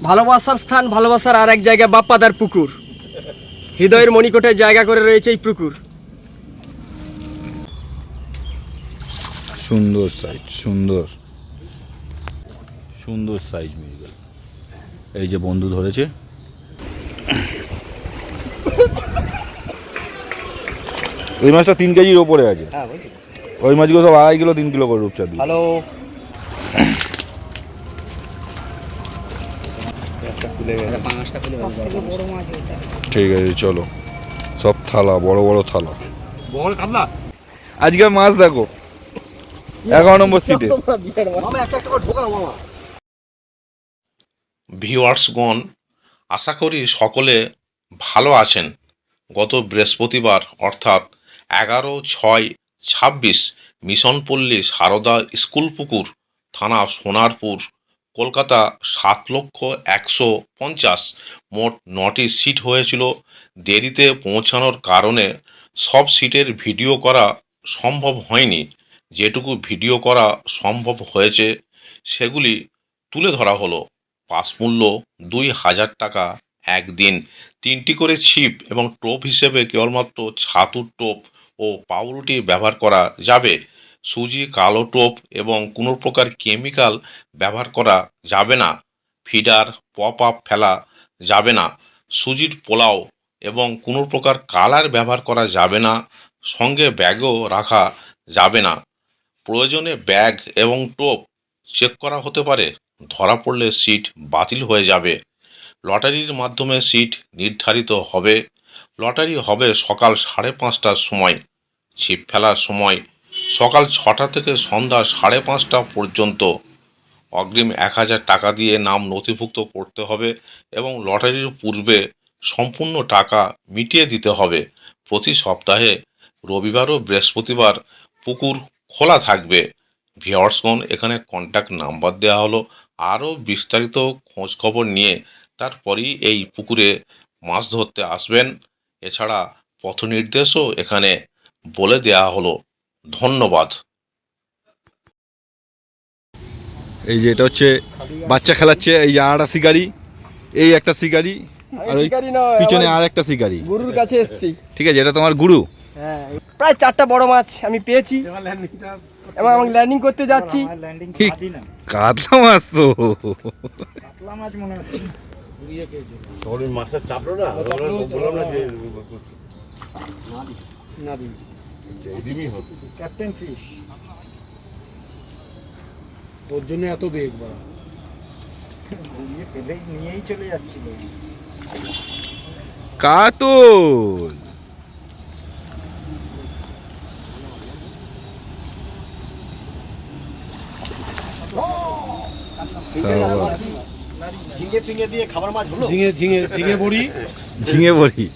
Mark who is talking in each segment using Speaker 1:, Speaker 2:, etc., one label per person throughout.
Speaker 1: ভালোবাসার স্থান, ভালোবাসার আর এক জায়গা বাপ্পাদার পুকুর। হৃদয়ের মণিকোটে জায়গা করে রয়েছে এই পুকুর।
Speaker 2: সুন্দর সাইজ, সুন্দর সুন্দর সাইজ মৃগেল। এই যে বন্ধু ধরেছে। ওই মাছটা 3 কেজির ওপরে আছে। ওই মাছগুলো সব 2.5 কিলো 3 কিলো করে রূপচাঁদ।
Speaker 1: হ্যালো,
Speaker 2: ঠিক আছে চলো। সব থালা, বড় বড় থালা। আজকে মাছ দেখো 11 নম্বর সিটে।
Speaker 3: ভিউয়ার্সগণ, আশা করি সকলে ভালো আছেন। গত বৃহস্পতিবার অর্থাৎ 11/6/26 মিশনপল্লী সারদা স্কুল পুকুর, থানা সোনারপুর, কলকাতা 7,150,000 মোট 9টি সিট হয়েছিল। দেরিতে পৌঁছানোর কারণে সব সিটের ভিডিও করা সম্ভব হয়নি। যেটুকু ভিডিও করা সম্ভব হয়েছে সেগুলি তুলে ধরা হলো। পাস মূল্য 2,000 টাকা একদিন। 3টি করে ছিপ এবং টোপ হিসেবে কেবলমাত্র ছাতুর টোপ ও পাউরুটি ব্যবহার করা যাবে। সুজি, কালো টোপ এবং কোনো প্রকার কেমিক্যাল ব্যবহার করা যাবে না। ফিডার, পপ আপ ফেলা যাবে না। সুজির পোলাও এবং কোনো প্রকার কালার ব্যবহার করা যাবে না। সঙ্গে ব্যাগও রাখা যাবে না। প্রয়োজনে ব্যাগ এবং টোপ চেক করা হতে পারে। ধরা পড়লে সিট বাতিল হয়ে যাবে। লটারির মাধ্যমে সিট নির্ধারিত হবে। লটারি হবে সকাল 5:30টার সময়। ছিপ ফেলার সময় সকাল 6টা থেকে সন্ধ্যা 5:30টা পর্যন্ত। অগ্রিম 1,000 টাকা দিয়ে নাম নথিভুক্ত করতে হবে এবং লটারির পূর্বে সম্পূর্ণ টাকা মিটিয়ে দিতে হবে। প্রতি সপ্তাহে রবিবার ও বৃহস্পতিবার পুকুর খোলা থাকবে। ভিউয়ার্সগণ, এখানে কন্ট্যাক্ট নাম্বার দেওয়া হলো। আরও বিস্তারিত খোঁজ খবর নিয়ে তারপরেই এই পুকুরে মাছ ধরতে আসবেন। এছাড়া পথ নির্দেশও এখানে বলে দেওয়া হলো। ধন্যবাদ।
Speaker 2: এই যে এটা হচ্ছে বাচ্চা খেলাচ্ছে। এই যে আর একটা শিকারি, এই একটা শিকারি, আর ওই পিছনে আর একটা শিকারি।
Speaker 1: গুরুর কাছে এসেছি।
Speaker 2: ঠিক আছে, এটা তোমার গুরু।
Speaker 1: হ্যাঁ, প্রায় 4টা বড় মাছ আমি পেয়েছি এবং আমি ল্যান্ডিং করতে যাচ্ছি।
Speaker 2: কাতলা মাছ তো।
Speaker 4: মাছটা চাপলো না, বললাম না যে ক্যাপ্টেন ফিশ, ওর জন্য এত বেগ বাড়া নিয়েই চলে যাচ্ছিল।
Speaker 2: কাতল।
Speaker 4: ঝিঙে ফিঙে দিয়ে খাবার মাছ হলো। ঝিঙে বড়ি,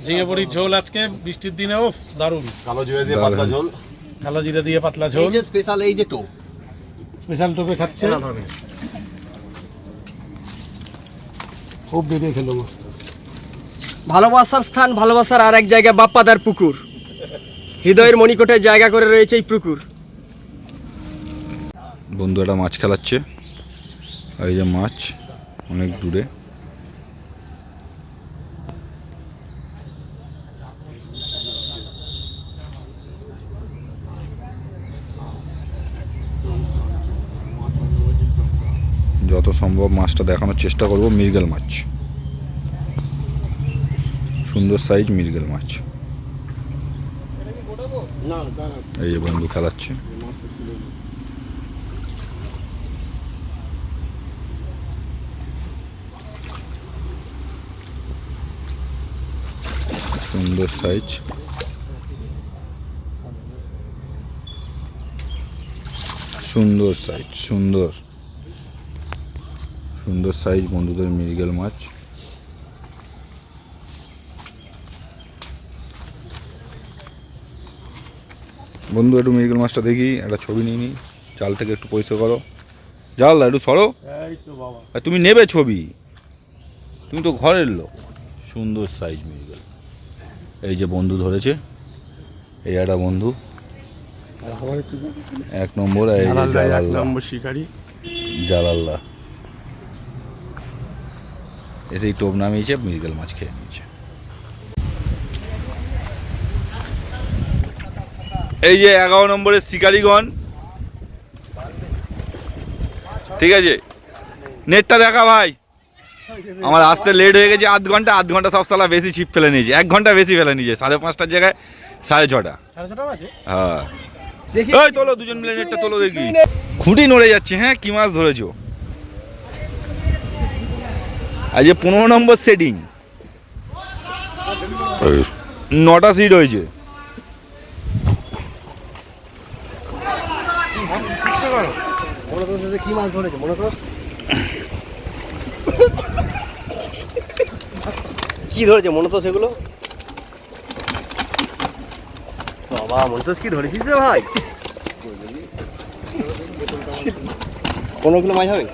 Speaker 2: ঝিঙে বড়ি
Speaker 4: ঝোল আজকে বৃষ্টির দিনে ও দারুণ। কালো জিরা দিয়ে পাতলা ঝোল, কালো জিরা দিয়ে পাতলা ঝোল। এই যে স্পেশাল, এই যে টোপ, স্পেশাল টোপে খাচ্ছে। খুব বেগে খেলো মাছ।
Speaker 1: ভালোবাসার স্থান, ভালোবাসার আর এক জায়গা বাপ্পাদার পুকুর। হৃদয়ের মণিকোটে জায়গা করে রয়েছে এই পুকুর।
Speaker 2: বন্ধু একটা মাছ খেলাচ্ছে। এই যে মাছ অনেক দূরে। যত সম্ভব মাছটা দেখানোর চেষ্টা করব। মৃগেল মাছ, সুন্দর সাইজ মৃগেল মাছ। এই যে বন্ধু খেলাচ্ছে। সুন্দর সাইজ, সুন্দর সাইজ, সুন্দর সুন্দর সাইজ বন্ধুদের মৃগেল মাছ। বন্ধু একটু মৃগেল মাছটা দেখি, একটা ছবি নিয়ে নি। জাল থেকে একটু পরিষ্কার করো, জাল একটু সরো। তুমি নেবে ছবি, তুমি তো ঘরের লোক। সুন্দর সাইজ মৃগেল। এই যে বন্ধু ধরেছে, এই একটা বন্ধু 1 নম্বর। এই যে
Speaker 4: নম্বর শিকারি।
Speaker 2: জালাল্লাহ এসেই টোপ নামিয়েছে, মৃগেল মাছ খেয়ে নিয়েছে। এই যে 11 নম্বরের শিকারিগণ, ঠিক আছে, নেটটা দেখা ভাই। আমার আসতে লেট হয়ে গেছে আধ ঘন্টা সব সালা বেশি ছিপ ফেলে নিয়েছে, 1 ঘন্টা বেশি ফেলে নিয়েছে, 5:30টার জায়গায় 6:30। হ্যাঁ এই তোলো, দুজন মিলে নেটটা তোলো দেখি। খুঁটি নড়ে যাচ্ছে। হ্যাঁ কি মাছ ধরেছো? আজ 15 নম্বর সেটিং, 9টা সিট হয়েছে।
Speaker 1: কি মাছ ধরেছে মনে করো? কি ধরেছে মনে তো সেগুলো? বাবা মনে তো কি ধরেছিস রে ভাই? 15 কিলো মাছ হবে?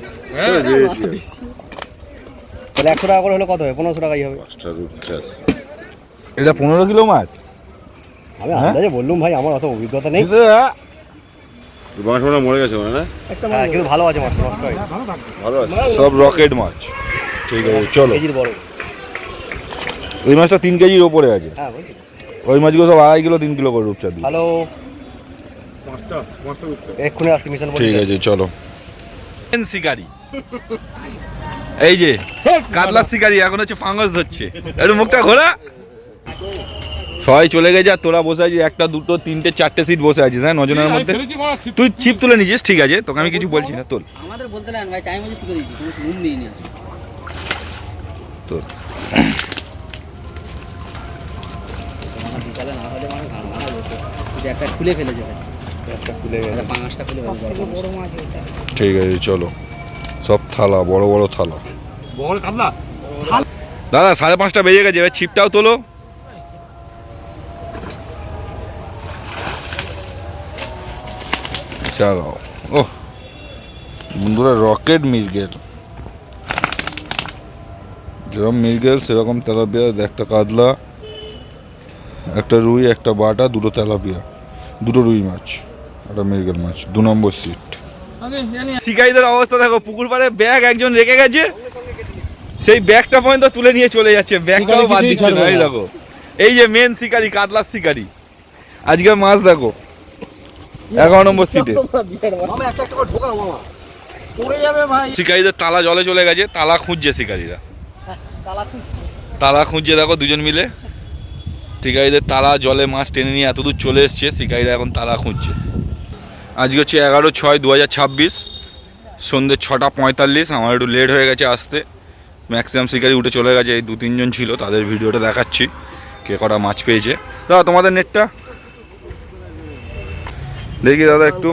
Speaker 1: তাহলে 100 টাকা করে হলে কত হবে? 1500 টাকাই হবে।
Speaker 2: এটা 15 কিলো মাছ।
Speaker 1: আমি আন্দাজে বললুম ভাই, আমার অত অভিজ্ঞতা নেই।
Speaker 5: মাছটা মরে গেছে মানে না?
Speaker 1: হ্যাঁ কিন্তু ভালো আছে মাছ, নষ্ট হয়
Speaker 5: ভালো আছে।
Speaker 2: সব রকেট মাছ। ঠিক আছে চলো।
Speaker 1: কেজির বড়।
Speaker 2: ওই মাছটা 3 কেজির ওপরে আছে।
Speaker 1: হ্যাঁ বলছি।
Speaker 2: ওই মাছগুলো সব 2.5 কিলো 3 কিলো করে রূপচাঁদ।
Speaker 1: হ্যালো,
Speaker 5: মাছটা
Speaker 1: এক্ষুনি আসছি মিশন বলে।
Speaker 2: ঠিক আছে চলো। শিকারি এই যে কাতলা শিকারি এখন হচ্ছে ফাঙ্গাস ধরছে। একটু মুখটা ঘোরা। সবাই চলে গেছে আর তোরা বসে আছিস 1টা 2টো 3টে 4টে সিট বসে আছিস। হ্যাঁ 9 জনের মধ্যে তুই চিপ তুলে নিয়েছিস, ঠিক আছে, তোকে আমি কিছু বলছি না। তোর
Speaker 6: আমাদের বলতে নেন ভাই, টাইম হচ্ছে তুলে দিচ্ছি, কোনো রুম নেই না।
Speaker 2: তোর
Speaker 6: আমার বিকালে না হলে মানে ঘাড় মারা যেত, যদি একটা খুলে ফেলেছে ভাই,
Speaker 1: একটা খুলে গেল।
Speaker 6: একটা 5টা খুলে ফেলেছে। বড় মাছ এটা।
Speaker 2: ঠিক আছে চলো। সব থালা, বড় বড় থালা।
Speaker 4: বড় কাতলা
Speaker 2: দাদা 5:30টা বেজে গেছে, এবার ছিপটাও তোলো। চালাও। ওহ বন্ধুরা, রকেট মৃগেল, যেরকম মৃগেল সেরকম তেলাপিয়া, একটা কাতলা, একটা রুই, একটা বাটা, 2টো তেলাপিয়া, 2টো রুই মাছ, একটা মৃগেল মাছ। 2 নম্বর সিট। শিকারীদের অবস্থা দেখো, পুকুর পাড়ে ব্যাগ একজন রেখে গেছে, সেই ব্যাগটা পর্যন্ত তুলে নিয়ে চলে যাচ্ছে, ব্যাগটাও বাদ দিচ্ছে না। এই দেখো, এই যে মেন শিকারি, কাতলার শিকারি, আজকে মাছ দেখো 11 নম্বর সিটে।
Speaker 1: মামা একটা একটা করে ঢোকাও মামা।
Speaker 2: শিকারীদের তালা জলে চলে গেছে, তালা খুঁজছে শিকারীরা, তালা খুঁজছে দেখো দুজন মিলে। শিকারীদের তালা জলে মাছ টেনে নিয়ে এতদূর চলে এসছে, শিকারীরা এখন তালা খুঁজছে। আজকে হচ্ছে 11/6/2026, সন্ধ্যে 6টা 45। আমার একটু লেট হয়ে গেছে আসতে, ম্যাক্সিমাম শিকারি উঠে চলে গেছে। এই 2-3 জন ছিল, তাদের ভিডিওটা দেখাচ্ছি কে কটা মাছ পেয়েছে। দাদা তোমাদের নেটটা দেখি দাদা একটু।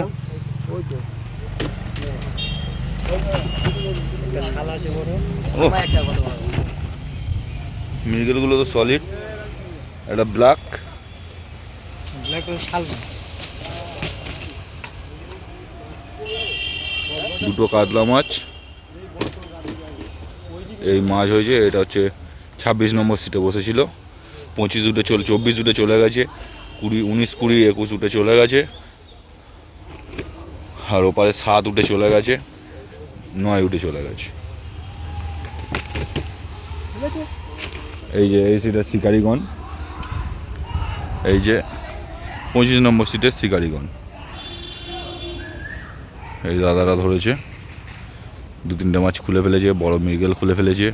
Speaker 2: ও মৃগেলগুলো তো সলিড, একটা ব্ল্যাক, দুটো কাতলা মাছ। এই মাছ হয়েছে, এটা হচ্ছে 26 নম্বর সিটে বসেছিল। 25 উঠে 24 উঠে চলে গেছে, 20, 19, 20, 21 উঠে চলে গেছে, আর ওপারে 7 উঠে চলে গেছে, 9 উঠে চলে গেছে। এই যে এই সিটের শিকারিগণ, এই যে 25 নম্বর সিটের শিকারিগণ, এই দাদারা ধরেছে 2-3টে মাছ খুলে ফেলেছে, বড় মৃগেল খুলে ফেলেছে।